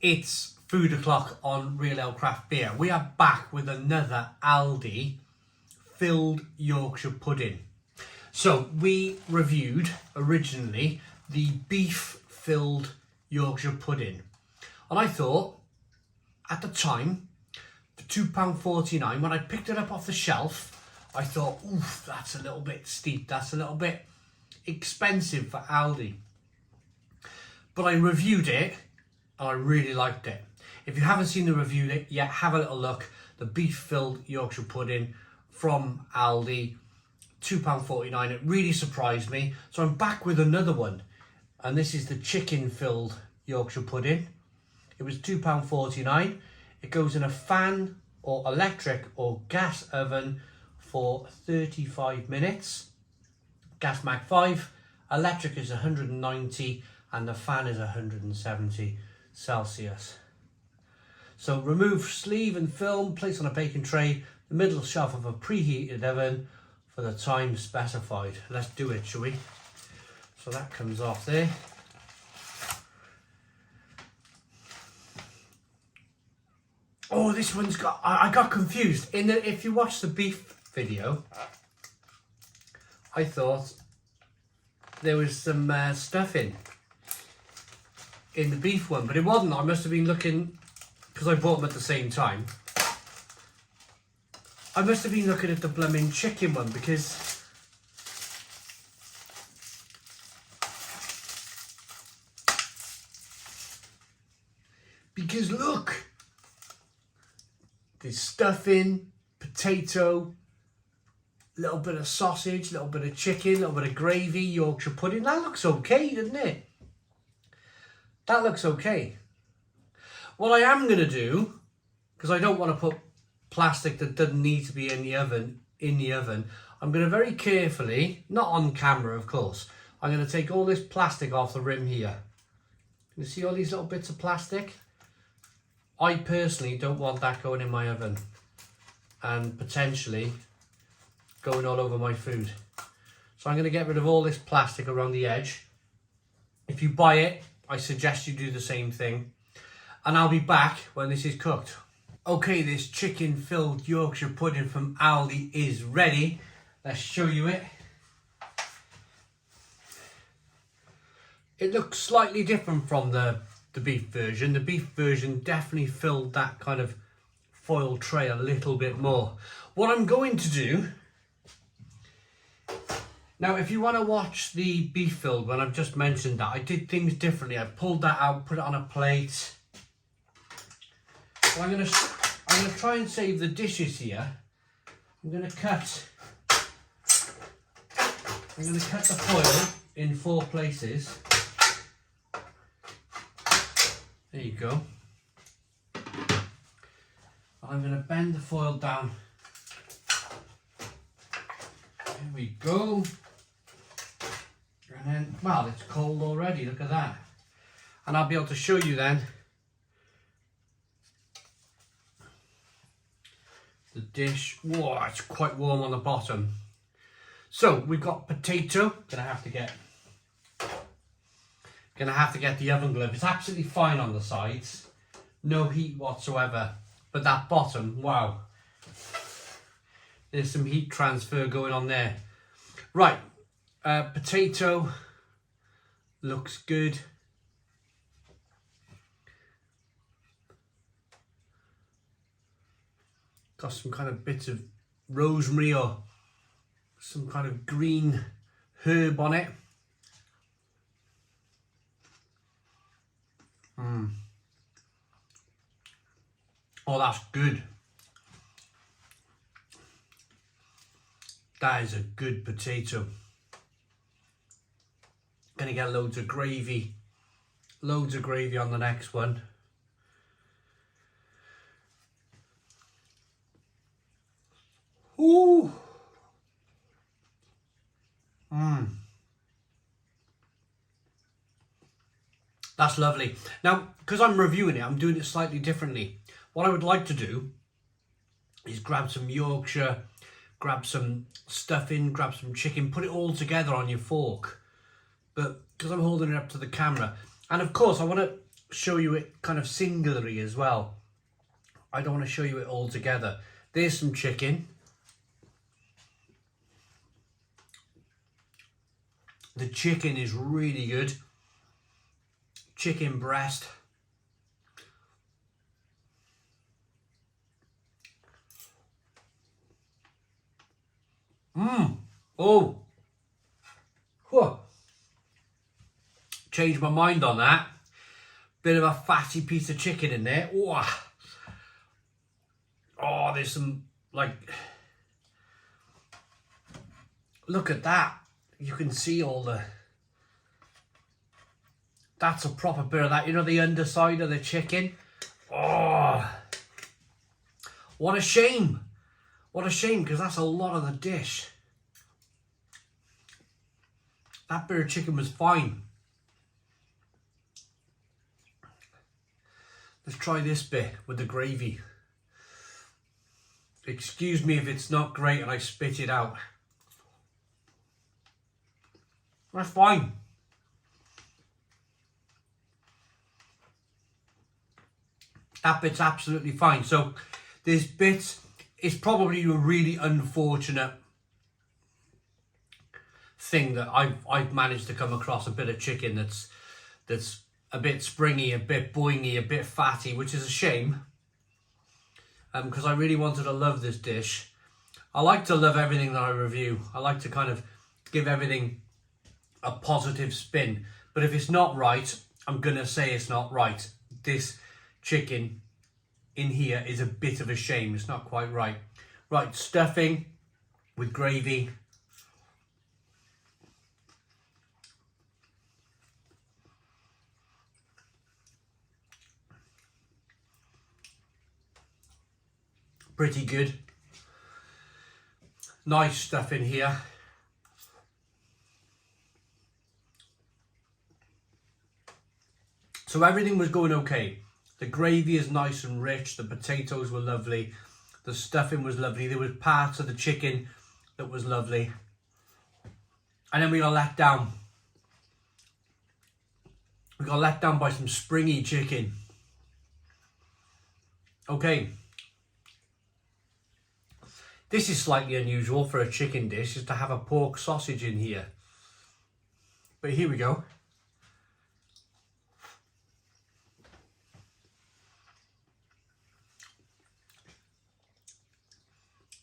It's food o'clock on Real Ale Craft Beer. We are back with another Aldi filled Yorkshire pudding. So we reviewed originally the beef filled Yorkshire pudding. And I thought, at the time, for £2.49, when I picked it up off the shelf, I thought, oof, that's a little bit steep. That's a little bit expensive for Aldi. But I reviewed it and I really liked it. If you haven't seen the review yet, have a little look. The beef filled Yorkshire pudding from Aldi, £2.49. It really surprised me. So I'm back with another one. And this is the chicken filled Yorkshire pudding. It was £2.49. It goes in a fan or electric or gas oven for 35 minutes. Gas Mag 5. Electric is 190 and the fan is 170 Celsius. So remove sleeve and film, place on a baking tray, the middle shelf of a preheated oven for the time specified. Let's do it, shall we? So that comes off there. Oh, this one's got, I got confused. If you watch the beef video, I thought there was some stuffing in the beef one, but it wasn't. I must have been looking, because I bought them at the same time. I must have been looking at the blooming chicken one, because look, there's stuffing, potato, a little bit of sausage, a little bit of chicken, a little bit of gravy, Yorkshire pudding. That looks okay, doesn't it? That looks okay. What I am going to do, because I don't want to put plastic that doesn't need to be in the oven, I'm going to very carefully, not on camera of course, I'm going to take all this plastic off the rim here. You see all these little bits of plastic? I personally don't want that going in my oven and potentially going all over my food. So I'm going to get rid of all this plastic around the edge. If you buy it, I suggest you do the same thing. And I'll be back when this is cooked. Okay, this chicken filled Yorkshire pudding from Aldi is ready. Let's show you it. It looks slightly different from the beef version. The beef version definitely filled that kind of foil tray a little bit more. What I'm going to do, now if you want to watch the beef filled one, I've just mentioned that I did things differently. I pulled that out, put it on a plate. So I'm going to try and save the dishes here. I'm going to cut the foil in 4 places. There you go. I'm going to bend the foil down. There we go. And then, well, it's cold already, look at that. And I'll be able to show you then the dish. Whoa, it's quite warm on the bottom. So we've got potato. Gonna have to get the oven glove. It's absolutely fine on the sides, no heat whatsoever. But that bottom, wow, there's some heat transfer going on there. Right, potato looks good. Got some kind of bits of rosemary or some kind of green herb on it. Oh, that's good. That is a good potato. Gonna get loads of gravy on the next one. Ooh. That's lovely. Now, because I'm reviewing it, I'm doing it slightly differently. What I would like to do is grab some Yorkshire, grab some stuffing, grab some chicken, put it all together on your fork. But because I'm holding it up to the camera, and of course I want to show you it kind of singularly as well. I don't want to show you it all together. There's some chicken. The chicken is really good. Chicken breast. Oh. Whoa. Changed my mind on that. Bit of a fatty piece of chicken in there. Oh, there's some, like, look at that. You can see all the, that's a proper bit of that, you know, the underside of the chicken. Oh, what a shame. What a shame, because that's a lot of the dish. That bit of chicken was fine. Let's try this bit with the gravy. Excuse me if it's not great and I spit it out. That's fine. That bit's absolutely fine. So this bit is probably a really unfortunate thing that I've managed to come across a bit of chicken that's a bit springy, a bit boingy, a bit fatty, which is a shame. Because I really wanted to love this dish. I like to love everything that I review. I like to kind of give everything a positive spin. But if it's not right, I'm going to say it's not right. This chicken in here is a bit of a shame. It's not quite right. Right, stuffing with gravy. Pretty good. Nice stuff in here. So everything was going okay. The gravy is nice and rich. The potatoes were lovely. The stuffing was lovely. There was parts of the chicken that was lovely. And then we got let down. We got let down by some springy chicken. Okay. This is slightly unusual for a chicken dish, is to have a pork sausage in here. But here we go.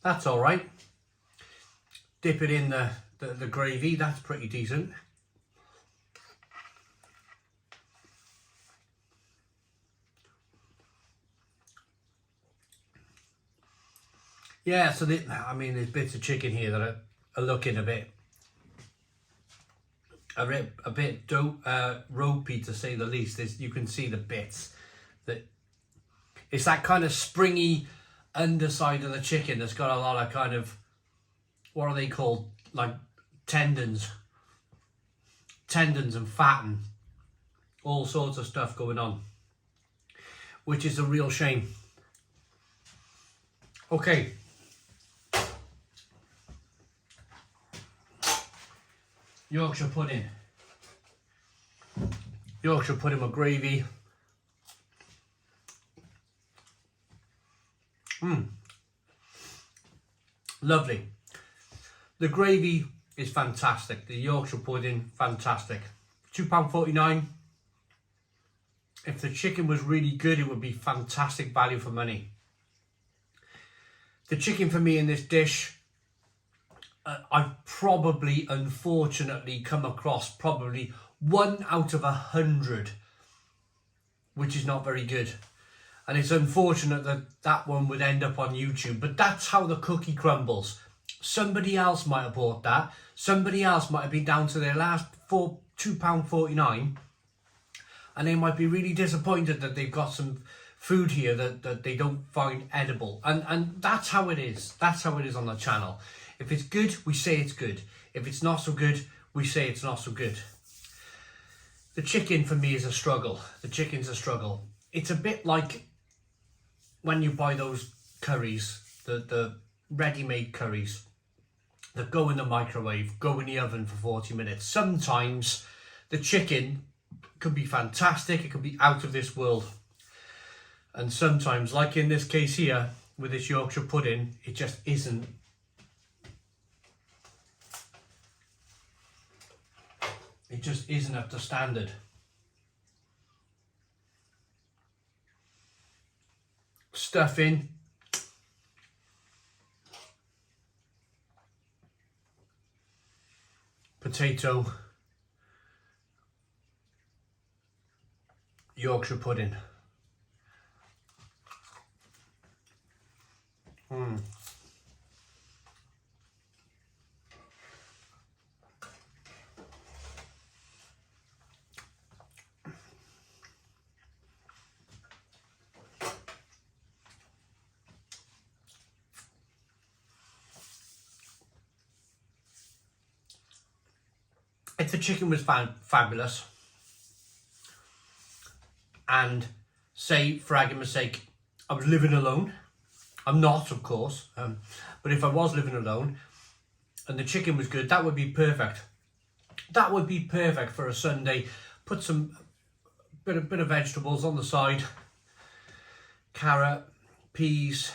That's all right. Dip it in the gravy. That's pretty decent. Yeah, so I mean, there's bits of chicken here that are looking a bit ropey, to say the least. You can see the bits that it's that kind of springy underside of the chicken that's got a lot of kind of, what are they called, like tendons and fat and all sorts of stuff going on, which is a real shame. Okay. Yorkshire pudding. Yorkshire pudding with gravy. Lovely. The gravy is fantastic. The Yorkshire pudding, fantastic. £2.49. If the chicken was really good, it would be fantastic value for money. The chicken for me in this dish, I've probably, unfortunately, come across probably 1 out of 100, which is not very good. And it's unfortunate that that one would end up on YouTube, but that's how the cookie crumbles. Somebody else might have bought that. Somebody else might have been down to their last £2.49, and they might be really disappointed that they've got some food here that they don't find edible. And that's how it is. That's how it is on the channel. If it's good, we say it's good. If it's not so good, we say it's not so good. The chicken for me is a struggle. The chicken's a struggle. It's a bit like when you buy those curries, the ready-made curries that go in the microwave, go in the oven for 40 minutes. Sometimes the chicken could be fantastic, it could be out of this world. And sometimes, like in this case here, with this Yorkshire pudding, it just isn't. It just isn't up to standard. Stuffing. Potato. Yorkshire pudding. If the chicken was fabulous, and say, for argument's sake, I was living alone. I'm not, of course, but if I was living alone and the chicken was good, that would be perfect. That would be perfect for a Sunday. Put some bit of vegetables on the side, carrot, peas,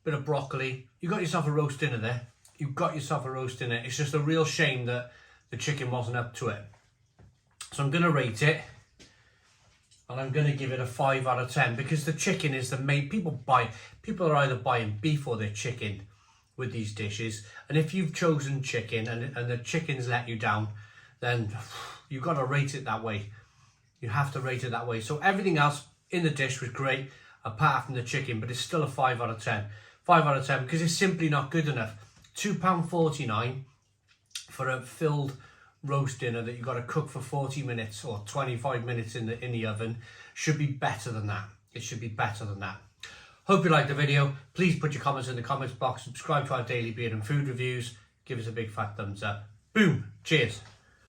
bit of broccoli. You got yourself a roast dinner there. You've got yourself a roast dinner. It's just a real shame that the chicken wasn't up to it. So I'm going to rate it, and I'm going to give it a 5 out of 10 because the chicken is the main. People are either buying beef or their chicken with these dishes, and if you've chosen chicken and the chicken's let you down, then you've got to rate it that way. You have to rate it that way. So everything else in the dish was great apart from the chicken, but it's still a 5 out of 10. 5 out of 10 because it's simply not good enough. £2.49 for a filled roast dinner that you've got to cook for 40 minutes or 25 minutes in the oven should be better than that. It should be better than that. Hope you liked the video. Please put your comments in the comments box. Subscribe to our daily beer and food reviews. Give us a big fat thumbs up. Boom. Cheers.